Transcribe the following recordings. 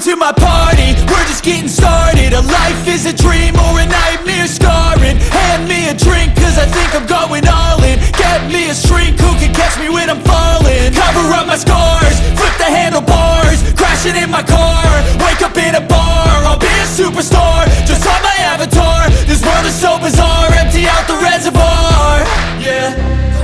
to my party, we're just getting started. A life is a dream or a nightmare scarring. Hand me a drink cause I think I'm going all in. Get me a shrink who can catch me when I'm falling. Cover up my scars, flip the handlebars, crashing in my car, wake up in a bar. I'll be a superstar, just on my avatar. This world is so bizarre, empty out the reservoir. Yeah,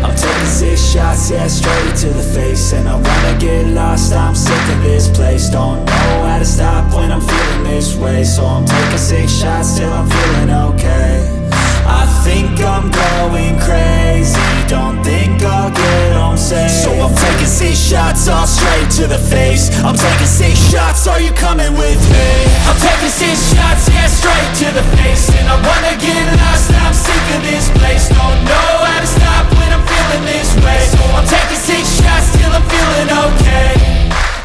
I'm taking 6 shots, yeah, straight to the face. And I wanna get lost, I'm sick of this place. Don't know how to stop when I'm feeling this way. So I'm taking 6 shots till I'm feeling okay. I think I'm going crazy, don't think I'll get home safe. So I'm taking 6 shots, all straight to the face. I'm taking 6 shots, are you coming with me? I'm taking 6 shots, yeah, straight to the face. And I wanna get lost, I'm sick of this place. Don't know how to stop when I'm feeling this way. So I'm taking 6 shots till I'm feeling okay.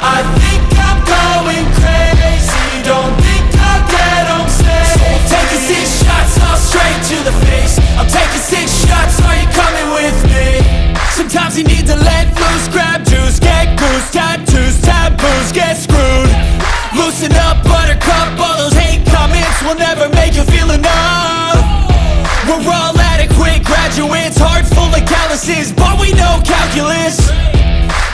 I think I'm going crazy, don't think I'll get home safe. So I'm taking 6 shots, all straight to the face. I'm taking 6 shots, are you coming with me? Sometimes you need to let loose, grab juice, get goose, tattoos, taboos, get screwed. Loosen up, buttercup, all those hate comments will never make you feel enough. We're all adequate graduates, heart full of calluses, but we know calculus.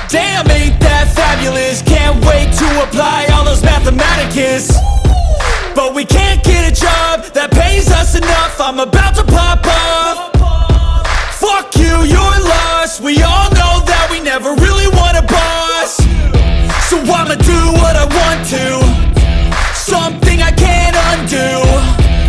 Damn, ain't that fabulous? Can't wait to apply all those mathematicus. But we can't get a job that pays us enough. I'm about